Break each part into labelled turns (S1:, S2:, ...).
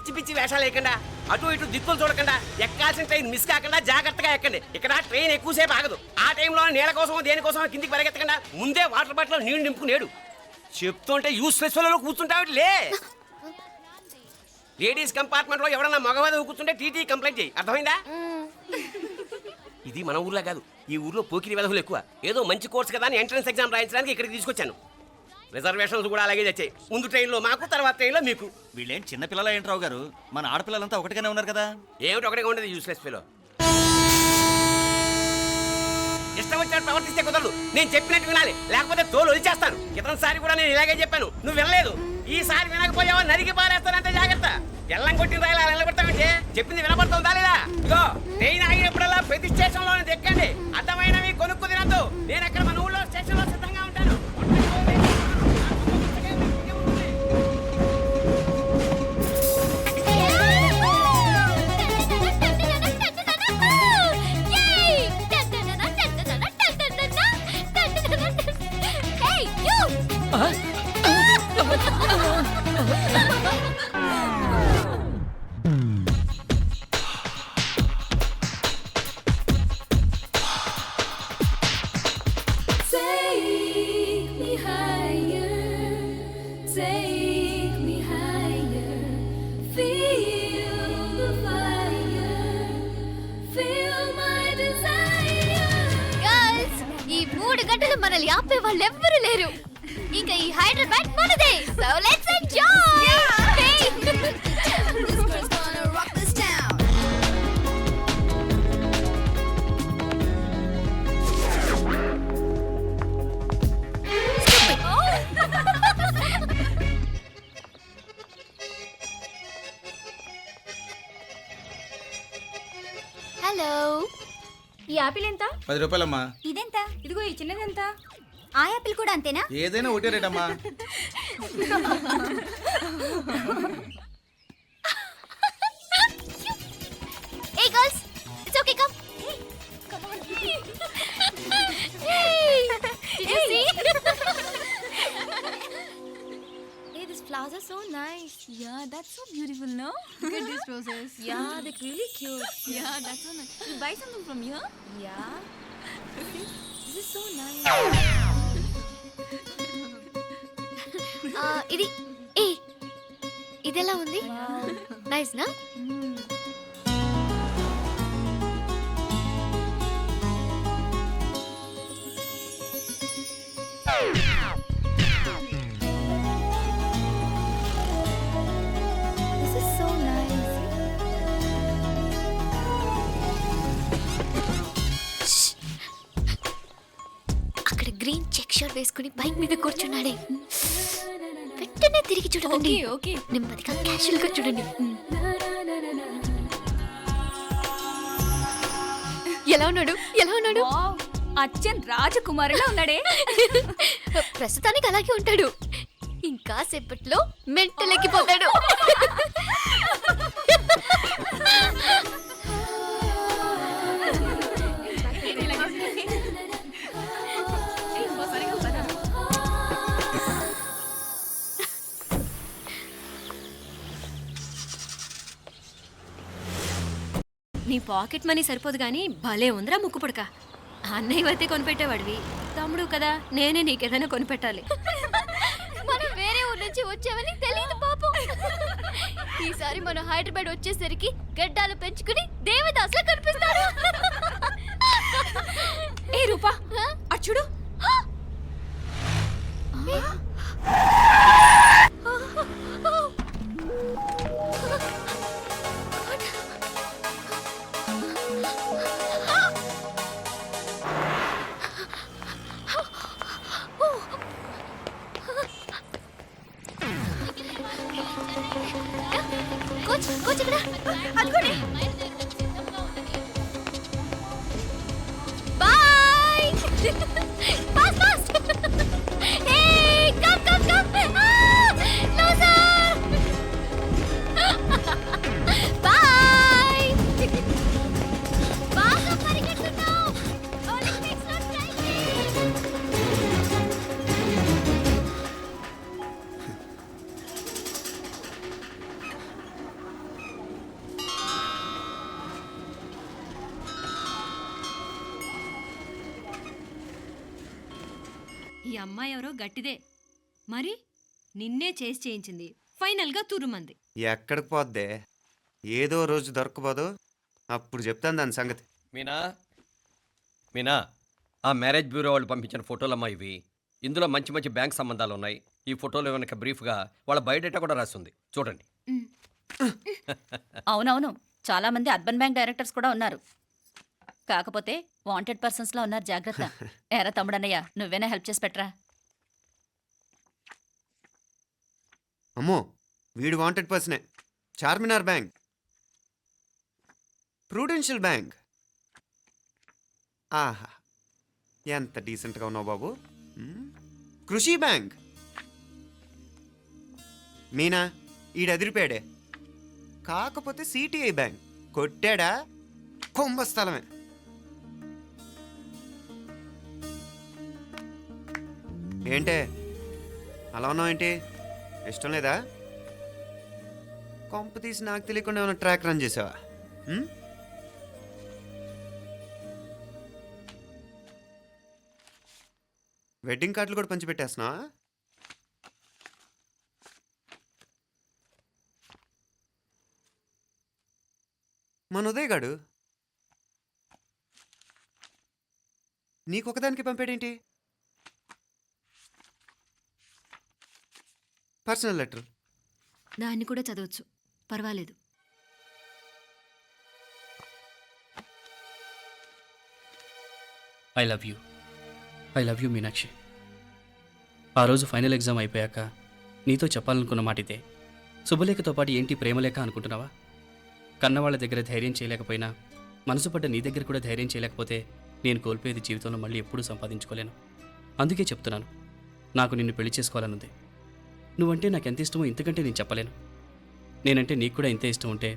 S1: పిచ్చి పిచ్చి వేషాలు వేయకుండా అటు ఇటు దిక్కులు చూడకుండా ఎక్కాల్సిన ట్రైన్ మిస్ కాకుండా జాగ్రత్తగా ఎక్కండి. ఇక్కడ ట్రైన్ ఎక్కువసేపు ఆగదు. ఆ టైంలో నీళ్ళ కోసం దేనికోసం కిందికి పరిగెత్తకుండా ముందే వాటర్ బాటిల్ నీళ్లు నింపుకునేడు. చెప్తుంటే యూస్లెస్ లో కూర్చుంటావు లే. లేడీస్ కంపార్ట్మెంట్ లో ఎవడన్నా మగవాది కూర్చుంటే టీటీ కంప్లైంట్ చేయి. అర్థమైందా? ఇది మన ఊర్లో కాదు, ఈ ఊర్లో పోకిరి వెధవులు ఎక్కువ. ఏదో మంచి కోర్స్ కదా అని ఎంట్రన్స్ ఎగ్జామ్ రాయించడానికి ఇక్కడికి తీసుకొచ్చాను. రిజర్వేషన్స్ కూడా అలాగే తెచ్చాయి. ముందు ట్రైన్లో మాకు, తర్వాత ట్రైన్లో మీకు.
S2: వీళ్ళేం చిన్న పిల్లల ఏంట్రావు గారు, మన ఆడపిల్లలంతా ఒకటిగానే ఉన్నారు కదా.
S1: ఏమిటి ఒకటిగా ఉండదు యూస్లెస్ ఫెలో. ఇష్టం వచ్చినట్టు ప్రవర్తిస్తే కుదరదు. నేను చెప్పినట్టు వినాలి, లేకపోతే తోలు వదిలేస్తాను. క్రితంసారి కూడా నేను ఇలాగే చెప్పాను, నువ్వు వినలేదు. ఈసారి వినకపోయావా నరికి పారేస్తానంటే జాగ్రత్త. ఎల్లం కొట్టిన రాయలు అలా నిలబడతామంటే చెప్పింది వినపడుతుందా లేదా? ఇగో ట్రైన్ ఆగినప్పుడల్లా ప్రతి స్టేషన్ లో ఎక్కండి. అర్థమైనవి కొనుక్కు తినద్దు. నేను అక్కడ మన ఊళ్ళో స్టేషన్ లో సిద్ధంగా ఉంటాను.
S3: మనల్ని ఆపే వాళ్ళు ఎవ్వరూ లేరు. ఇంకా ఈ హైదరాబాద్ మనదే. So let's enjoy. హలో,
S4: ఈ యాపిల్ ఎంత?
S5: 10 రూపాయలమ్మా.
S4: ఇదెంత? ఇదిగో ఈ చిన్నది ఎంత? ఆ యాపిల్ కూడా అంతేనా?
S5: ఏదైనా ఒకటే రేట్ అమ్మా.
S3: Hey girls, it's okay, come. Come on. Hey, did you see?
S4: Hey, these flowers are so nice. Yeah, that's so beautiful, no? Look at these roses. Yeah, they're really cute. Yeah, that's so nice. You buy something from here? Yeah. This is so nice.
S3: ఇది ఇదెలా ఉంది? Nice నా?
S4: This is so nice.
S3: అక్కడ green check shirt వేసుకుని bike మీద కూర్చున్నాడే. వెంటనే తిరిగి చూడండి.
S4: ఓకే
S3: నెమ్మదిగా క్యాషువల్ గా చూడండి. ఎలా ఉన్నాడు? ఎలా ఉన్నాడు?
S4: అచ్చన్ రాజకుమారిలా ఉన్నాడే.
S3: ప్రస్తుతానికి అలాగే ఉంటాడు. ఇంకా సేపట్లో మెంటల్ ఎక్కిపోతాడు.
S6: నీ పాకెట్ మనీ సరిపోదు కానీ భలే ఉందిరా ముక్కు పుడక. అన్నయ్య అయితే కొనిపెట్టేవాడివి, తమ్ముడు కదా నేనే నీకేదైనా కొనిపెట్టాలి.
S3: మనం వేరే ఊరు నుంచి వచ్చామని తెలియదు పాపం. ఈసారి మనం హైదరాబాద్ వచ్చేసరికి గడ్డాలు పెంచుకుని దేవదాసులా కనిపిస్తారు.
S6: ఏ రూపా అచ్చుడు.
S3: కోచ్ ఇక్కడ అనుకోండి. Boy. Fast fast. Hey come come come. No sir. Boy. బాగా పరిగెడుతున్నావు. ఒలింపిక్స్ లో ట్రై చేయి.
S6: ఈ అమ్మాయి ఎవరో గట్టిదే మరి నిన్నే చేసి చేయించింది ఫైనల్గా తురుమంది.
S5: ఎక్కడికి పోద్దే ఏదో రోజు దొరకపోదు అప్పుడు చెప్తాను దాని సంగతి.
S7: మీనా మీనా ఆ మ్యారేజ్ బ్యూరో వాళ్ళు పంపించిన ఫోటోలమ్మా ఇవి. ఇందులో మంచి మంచి బ్యాంక్ సంబంధాలు ఉన్నాయి. ఈ ఫోటోలో వెనక బ్రీఫ్గా వాళ్ళ బయోడేటా కూడా రాస్తుంది, చూడండి.
S8: అవునవును, చాలా మంది అర్బన్ బ్యాంక్ డైరెక్టర్స్ కూడా ఉన్నారు. కాకపోతే వాంటెడ్ పర్సన్స్ లా ఉన్నారు, జాగ్రత్త. ఎరా తమ్ముడన్నయ్య, నువ్వేనా హెల్ప్ చేసి పెట్టరా?
S5: అమ్మో వీడు వాంటెడ్ పర్సనే. Charminar bank, Prudential bank. ఆహా ఎంత డీసెంట్గా ఉన్నావు బాబు. కృషి బ్యాంక్. మీనా ఈడు ఎదిరిపాడే. కాకపోతే సిటిఐ బ్యాంక్ కొట్టాడా కుంభస్థలమే. ఏంటే అలా ఉన్నావు ఏంటి? ఇష్టం లేదా? కొంప తీసి నాకు తెలియకుండా ఏమైనా ట్రాక్ రన్ చేసావా? వెడ్డింగ్ కార్డులు కూడా పంచిపెట్టేస్తున్నావా? మన ఉదయ్ గాడు నీకొకదానికి పంపాడేంటి? Personal letter.
S6: దాన్ని కూడా చదవచ్చు, పర్వాలేదు.
S9: I love you Meenakshi. ఆ రోజు ఫైనల్ ఎగ్జామ్ అయిపోయాక నీతో చెప్పాలనుకున్న మాట ఇదే. శుభలేఖతో పాటు ఏంటి ప్రేమలేఖ అనుకుంటున్నావా? కన్నవాళ్ళ దగ్గర ధైర్యం చేయలేకపోయినా మనసు పడ్డ నీ దగ్గర కూడా ధైర్యం చేయలేకపోతే నేను కోల్పోయేది జీవితంలో మళ్ళీ ఎప్పుడూ సంపాదించుకోలేను. అందుకే చెప్తున్నాను, నాకు నిన్ను పెళ్లి చేసుకోవాలనుంది. నువ్వంటే నాకు ఎంత ఇష్టమో ఇంతకంటే నేను చెప్పలేను. నేనంటే నీకు కూడా ఇంతే ఇష్టం ఉంటే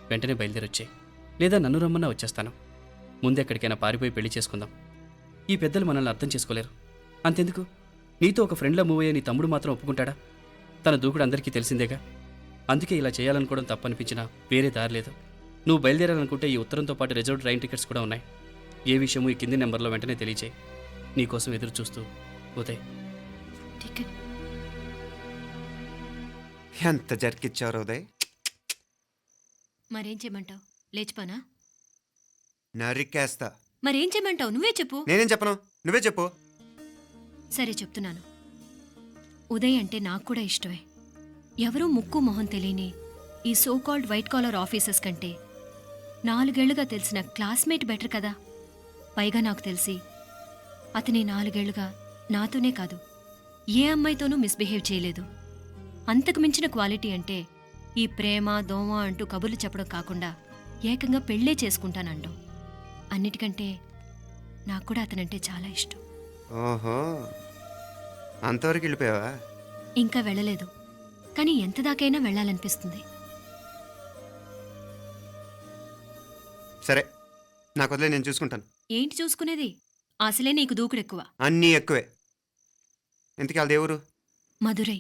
S9: వెంటనే బయలుదేరొచ్చాయి, లేదా నన్ను రమ్మన్నా వచ్చేస్తాను. ముందెక్కడికైనా పారిపోయి పెళ్లి చేసుకుందాం. ఈ పెద్దలు మనల్ని అర్థం చేసుకోలేరు. అంతెందుకు, నీతో ఒక ఫ్రెండ్లా మూవ్ అయ్యే నీ తమ్ముడు మాత్రం ఒప్పుకుంటాడా? తన దూకుడు అందరికీ తెలిసిందేగా. అందుకే ఇలా చేయాలనుకోవడం తప్పనిపించినా వేరే దారి లేదు. నువ్వు బయలుదేరాలనుకుంటే ఈ ఉత్తరంతో పాటు రిజర్వ్ ట్రైన్ టికెట్స్ కూడా ఉన్నాయి. ఏ విషయమూ ఈ కింది నెంబర్లో వెంటనే తెలియచేయి. నీకోసం ఎదురు చూస్తూ ఉదయ్.
S6: టికెట్
S5: ఎంత జరికిచ్చారు ఉదయ్.
S6: మరేం చేయమంటావు? లేచిపోనా?
S5: నరికేస్తా.
S6: మరేం చేయమంటావు? నువ్వే చెప్పు.
S5: నేనేం చెప్పను, నువ్వే చెప్పు.
S6: సరే చెప్తున్నాను. ఉదయ్ అంటే నాకు కూడా ఇష్టమే. ఎవరూ ముక్కు మొహం తెలియని ఈ so called white collar officers కంటే 4 ఏళ్లుగా తెలిసిన క్లాస్మేట్ బెటర్ కదా. పైగా నాకు తెలిసి అతని 4 ఏళ్లుగా నాతోనే కాదు ఏ అమ్మాయితోనూ మిస్బిహేవ్ చేయలేదు. అంతకు మించిన క్వాలిటీ అంటే ఈ ప్రేమ దోమ అంటూ కబుర్లు చెప్పడం కాకుండా ఏకంగా పెళ్ళే చేసుకుంటానంటాం. అన్నిటికంటే నాకు కూడా అతనంటే చాలా ఇష్టం.
S5: ఓహో అంతవరకు వెళ్ళిపోయావా?
S6: ఇంకా వెళ్ళలేదు, కానీ ఎంత దాకైనా వెళ్ళాలనిపిస్తుంది.
S5: సరే నాకు వదిలే, నేను చూసుకుంటాను.
S6: ఏంటి చూసుకునేది? అసలే నీకు దూకుడెక్కువ.
S5: అన్నీ ఎక్కువే. ఇంతకీ వాళ్ళ దేవురు?
S6: మధురై.